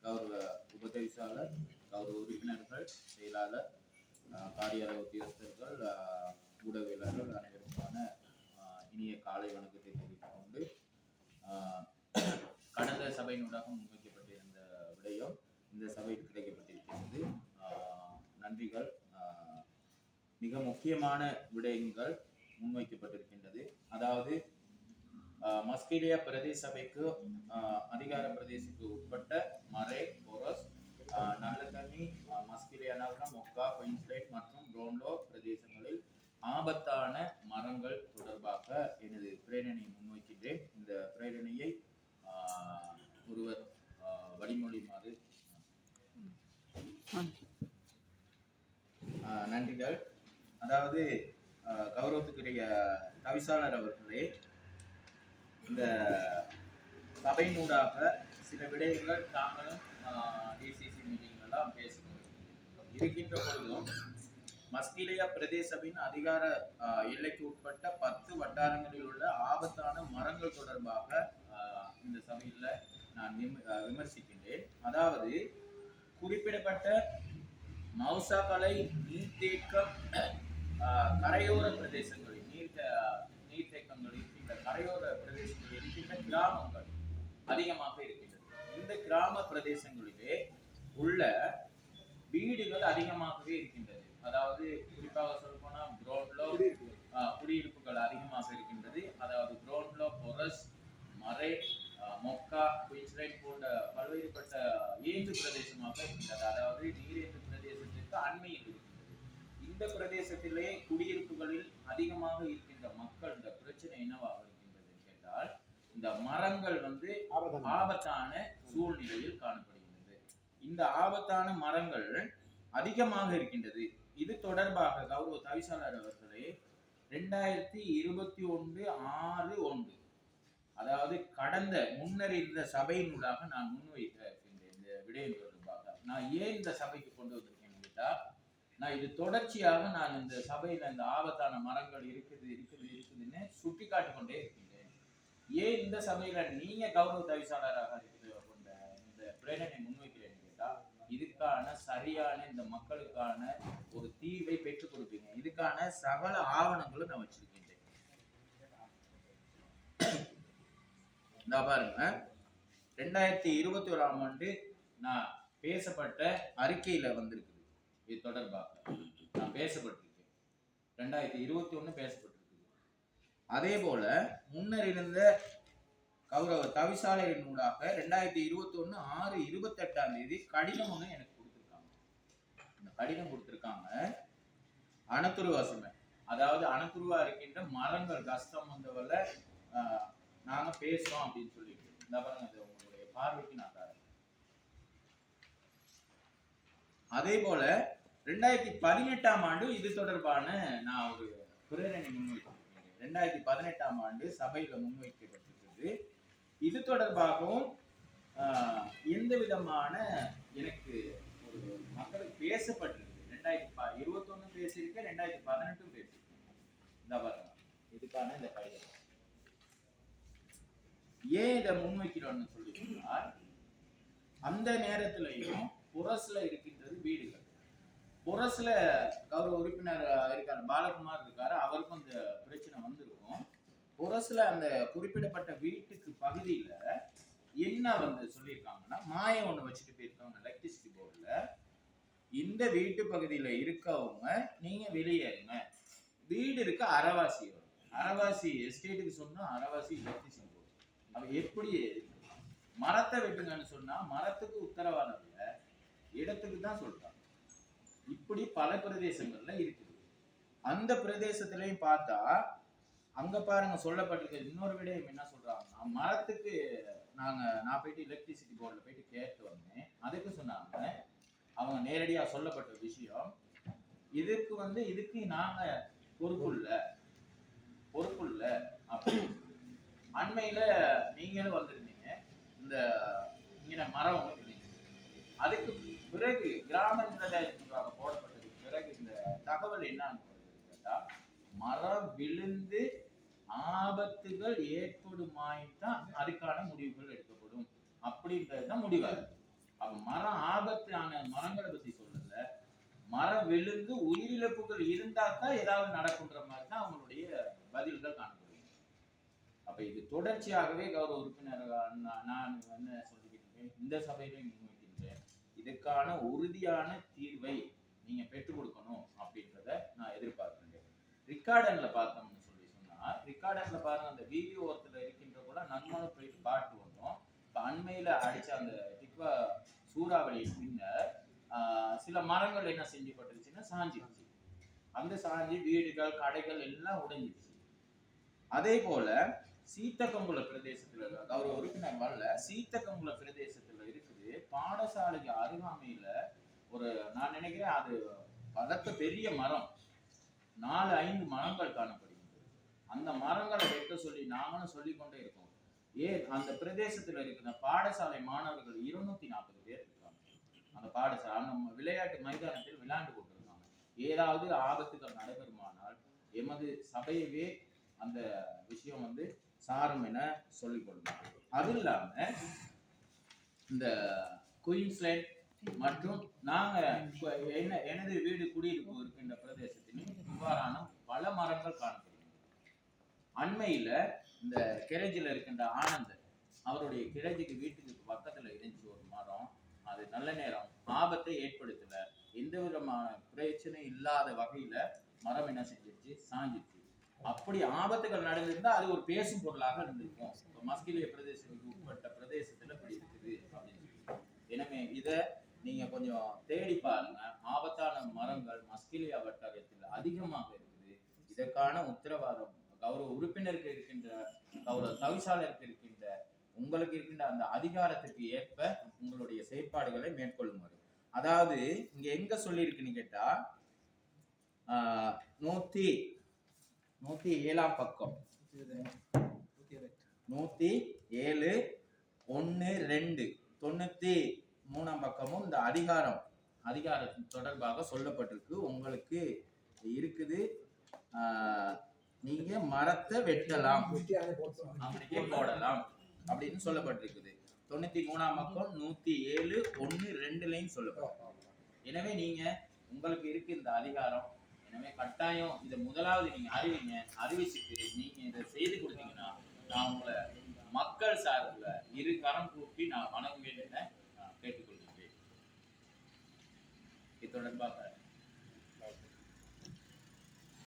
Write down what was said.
கௌரவ உபதவிசாளர், கௌரவ உறுப்பினர்கள், செயலாளர், காரியாலய உத்தியோகஸ்தர்கள், ஊடகவியலாளர்கள் அனைவருக்கான இனிய காலை வணக்கத்தை தெரிவித்துக் கொண்டு, கடந்த சபையினூடாக முன்வைக்கப்பட்டிருந்த விடயம் இந்த சபையில் கிடைக்கப்பட்டிருக்கிறது. நன்றிகள். மிக முக்கியமான விடயங்கள் முன்வைக்கப்பட்டிருக்கின்றது. அதாவது மஸ்கெலியா பிரதேச சபைக்கு அதிகார பிரதேசத்துக்கு உட்பட்ட மரே, பொரஸ், நல்ல தண்ணி, மஸ்கெலியா நகரம், மொக்கா, குயின்ஸ்லேட் மற்றும் ப்ரோன்லோ பிரதேசங்களில் ஆபத்தான மரங்கள் தொடர்பாக எனது பிரேரணையை முன்வைக்கின்றேன். இந்த பிரேரணையை ஒருவர் வழிமொழியுமாறு. நன்றிகள். அதாவது கௌரவத்துக்குரிய தவிசாளர் அவர்களே, இந்த சபையினூடாக சில விடயங்கள் தாங்களும் டிசிசி மீட்டிங்லாம் பேசணும் இருக்கின்ற பொழுதும் மஸ்கெலியா பிரதேச சபையின் அதிகார எல்லைக்கு உட்பட்ட 10 வட்டாரங்களில் உள்ள ஆபத்தான மரங்கள் தொடர்பாக இந்த சபையில் நான் விமர்சிக்கின்றேன். அதாவது குறிப்பிடப்பட்ட மௌசாகலை நீர்த்தேக்கம் கரையோர பிரதேசங்களில் நீர்த்தேக்கங்களில் இருக்கின்ற கரையோர பிரதேசங்களில் இருக்கின்ற கிராமங்கள் அதிகமாக இருக்கின்றது. இந்த கிராம பிரதேசங்களிலே உள்ள வீடுகள் அதிகமாகவே இருக்கின்றது. அதாவது குறிப்பாக சொல்லப்போனா ப்ரோன்லோ குடியிருப்புகள் அதிகமாக இருக்கின்றது. அதாவது ப்ரோன்லோ, பொரஸ், மரே, மொக்கா, குயின்ஸ்லேட் போன்ற பல்வேறுபட்ட ஏந்து பிரதேசமாக இருக்கின்றது. அதாவது நீரேந்து பிரதேசத்திற்கு அண்மையில் இருக்கின்றது. இந்த பிரதேசத்திலே குடியிருப்புகளில் அதிகமாக இருக்கின்ற மக்கள் இந்த பிரச்சனை என்னவாக இருக்கின்றது கேட்டால், இந்த மரங்கள் ஆபத்தான சூழ்நிலையில் காணப்படுகின்றது. இந்த ஆபத்தான மரங்கள் அதிகமாக இருக்கின்றது. இது தொடர்பாக கௌரவ தவிசாளர் அவர்களே 2021/6/1 அதாவது கடந்த முன்னர் இருந்த சபையினூடாக நான் முன்வைத்திருக்கின்றேன். இந்த விடயம் தொடர்பாக நான் ஏன் இந்த சபைக்கு கொண்டு வந்திருக்கேன்னு கேட்டா, நான் இது தொடர்ச்சியாக நான் இந்த சபையில இந்த ஆபத்தான மரங்கள் இருக்குதுன்னு சுட்டி காட்டிக்கொண்டே இருக்கின்றேன். ஏன் இந்த சபையில நீங்க கௌரவ தவிசாளராக கொண்ட இந்த பிரேரணை முன்வைக்கிறேன்னு கேட்டா, இதுக்கான சரியான இந்த மக்களுக்கான ஒரு தீர்வை பெற்றுக் கொடுப்பீங்க. இதுக்கான சகல ஆவணங்களும் நான் வச்சிருக்கின்றேன். பாருங்க, 2021ஆம் ஆண்டு நான் பேசப்பட்ட அறிக்கையில வந்திருக்குது. இது தொடர்பாக நான் பேசப்பட்டிருக்கேன். 2021 பேசப்பட்டிருக்குது. அதே போல முன்னர் இருந்த கௌரவ தவிசாளரின் ஊடாக 2021/6/28 கடிதம் ஒண்ணு எனக்கு கொடுத்திருக்காங்க. இந்த கடிதம் கொடுத்திருக்காங்க. அனத்துருவாசுமை, அதாவது அனத்துருவா இருக்கின்ற மரங்கள் கஷ்டம் வந்தவரை நாங்க பேசுறோம் அப்படின்னு சொல்லிட்டு இந்த பாருங்க, உங்களுடைய பார்வைக்கு நான் தரேன். அதே போல 2018ஆம் ஆண்டு இது தொடர்பான நான் ஒரு பிரேரணை முன்வைத்திருக்கேன். 2018ஆம் ஆண்டு சபையில முன்வைக்கப்பட்டிருக்கிறது. இது தொடர்பாகவும் எந்த விதமான எனக்கு ஒரு மக்களுக்கு பேசப்பட்டிருக்கு. 2021 பேசியிருக்கேன், 2018 பேசியிருக்கேன். இந்த பாருங்க, இதுக்கான இந்த கடிதம். ஏன் இதை முன்வைக்கிறோம்னு சொல்லிட்டீங்கன்னா, அந்த நேரத்திலையும் புரஸ்ல இருக்கின்றது வீடுகள். புரஸ்ல கௌரவ உறுப்பினர் இருக்காரு, பாலகுமார் இருக்காரு, அவருக்கும் இந்த பிரச்சனை வந்திருக்கும். புரஸ்ல அந்த குறிப்பிடப்பட்ட வீட்டுக்கு பகுதியில என்ன சொல்லியிருக்காங்கன்னா, மாயம் ஒண்ணு வச்சுட்டு போயிருக்காங்க எலக்ட்ரிசிட்டி போர்டுல. இந்த வீட்டு பகுதியில இருக்கவங்க நீங்க வெளியேறுங்க. வீடு இருக்க அரைவாசி வரும். அரைவாசி எஸ்டேட்டுக்கு சொன்னா அரைவாசி எலக்ட்ரிசிட்டி போர்டு. அவ எப்படி மரத்தை வெட்டுங்கன்னு சொன்னா மரத்துக்கு உத்தரவாதம் இல்லை, இடத்துக்கு தான் சொல்றாங்க. இப்படி பல பிரதேசங்கள்ல இருக்குது. அந்த பிரதேசத்திலையும் பார்த்தா அங்க பாருங்க சொல்லப்பட்டிருக்க இன்னொரு விடயம் என்ன சொல்றாங்கன்னா, மரத்துக்கு நான் போயிட்டு எலக்ட்ரிசிட்டி போர்டுல போயிட்டு கேட்டு வந்தேன். அதுக்கு சொன்னாங்க, அவங்க நேரடியா சொல்லப்பட்ட விஷயம், இதுக்கு நாங்க பொறுப்பு இல்ல அப்படி. அண்மையில நீங்களும் வந்திருந்தீங்க, இந்த இங்க மரம் அதுக்கு பிறகு கிராம நிலையத்துக்காக போடப்பட்டதுக்கு பிறகு இந்த தகவல் என்னன்னு கேட்டா, மரம் விழுந்து ஆபத்துகள் ஏற்படுமாய்தான் அதுக்கான முடிவுகள் எடுக்கப்படும் அப்படின்றதுதான் முடிவாக இருக்கு. அப்ப மரம் ஆபத்தான மரங்களை பத்தி சொல்லல, மரம் விழுந்து உயிரிழப்புகள் இருந்தாதான் ஏதாவது நடக்குன்ற மாதிரி தான் அவங்களுடைய பதில்கள் காணப்படுகிறது. அப்ப இது தொடர்ச்சியாகவே கௌரவ உறுப்பினர் நான் என்ன சொல்லிக்கிட்டு இந்த சபையிலே முன்வைக்கின்றேன், இதுக்கான உறுதியான தீர்வை நீங்க பெற்றுக் கொடுக்கணும் அப்படின்றத நான் எதிர்பார்க்கின்றேன். ரிகார்டன்ல பார்த்தோம்னு சொன்னா, ரிகார்டன்ல பாருங்க, அந்த வீடியோ ஒருத்தர் இருக்கின்ற கூட நன்மனு போயிட்டு பாட்டு வந்தோம். இப்ப அண்மையில அடிச்ச அந்த டிக்வா சூறாவளியின் பின்னர் சில மரங்கள் என்ன செஞ்சப்பட்டுருச்சுன்னா சாஞ்சிருச்சு. அந்த சாஞ்சி வீடுகள் கடைகள் எல்லாம் உடைஞ்சிருச்சு. அதே போல சீத்தக்கங்குள பிரதேசத்துல கௌரவ உறுப்பினர் வரல, சீத்தக்கங்குள பிரதேசத்துல இருக்குது பாடசாலைக்கு அருகாமையில ஒரு, நான் நினைக்கிறேன் அது வளர்த்த பெரிய மரம், 4-5 மரங்கள் காணப்படுகின்றது. அந்த மரங்களை வெட்ட சொல்லி நாங்களும் சொல்லிக்கொண்டே இருக்கோம். அந்த பிரதேசத்துல இருக்கிற பாடசாலை மாணவர்கள் 240 பேர் இருக்காங்க. அந்த பாடசாலை அந்த விளையாட்டு மைதானத்தில் விளையாண்டு கொண்டிருக்காங்க. ஏதாவது ஆபத்துகள் நடைபெறுமானால் எமது சபையவே அந்த விஷயம் சாரும் என சொல்லிக் கொள்ளலாம். அது இல்லாம இந்த குயின்ஸ்லாண்ட் மற்றும் நாங்க எனது வீடு குடியிருப்பு இருக்கின்ற பிரதேசத்தில் இவ்வாறான பல மரங்கள் காணப்படுகின்றன. அண்மையில இந்த கிரேஜில் இருக்கின்ற ஆனந்தன் அவருடைய கிரேஜுக்கு வீட்டுக்கு பக்கத்துல இருந்துச்சு ஒரு மரம், அது நல்ல நேரம் ஆபத்தை ஏற்படுத்தல, எந்த விதமான பிரச்சனை இல்லாத வகையில மரம் என்ன செஞ்சிருச்சு, சாஞ்சிருச்சு. அப்படி ஆபத்துகள் நடந்திருந்தா அது ஒரு பேசும் பொருளாக இருந்திருக்கும். மஸ்கிலிய பிரதேசத்துக்கு உட்பட்ட பிரதேசத்துல இப்படி இருக்குது அப்படின்னு சொல்லி. எனவே இத நீங்க கொஞ்சம் தேடி பாருங்க. ஆபத்தான மரங்கள் மஸ்கிலியா வட்டாரத்தில் அதிகமாக இருக்குது. இதற்கான உத்தரவாதம் கௌரவ உறுப்பினருக்கு இருக்கின்ற, கௌரவ தவிசாளருக்கு இருக்கின்ற, உங்களுக்கு இருக்கின்ற அந்த அதிகாரத்துக்கு ஏற்ப உங்களுடைய செயற்பாடுகளை மேற்கொள்ளுமாறு. அதாவது இங்க எங்க சொல்லியிருக்குன்னு கேட்டா 107 பக்கம் 107, 1, 2, 93 பக்கமும் இந்த அதிகாரத்தின் தொடர்பாக சொல்லப்பட்டிருக்கு. உங்களுக்கு இருக்குது, நீங்க மரத்தை வெட்டலாம், அப்படியே போடலாம் அப்படின்னு சொல்லப்பட்டிருக்குது. 93 பக்கம் 107, 1, 2 சொல்லப்பட்டிருக்கு. எனவே நீங்க உங்களுக்கு இருக்கு இந்த அதிகாரம். எனவே கட்டாயம் இதை முதலாவது நீங்க அறிவிங்க. அறிவிச்சுட்டு நீங்க இதை செய்து கொடுத்தீங்கன்னா நான் உங்களை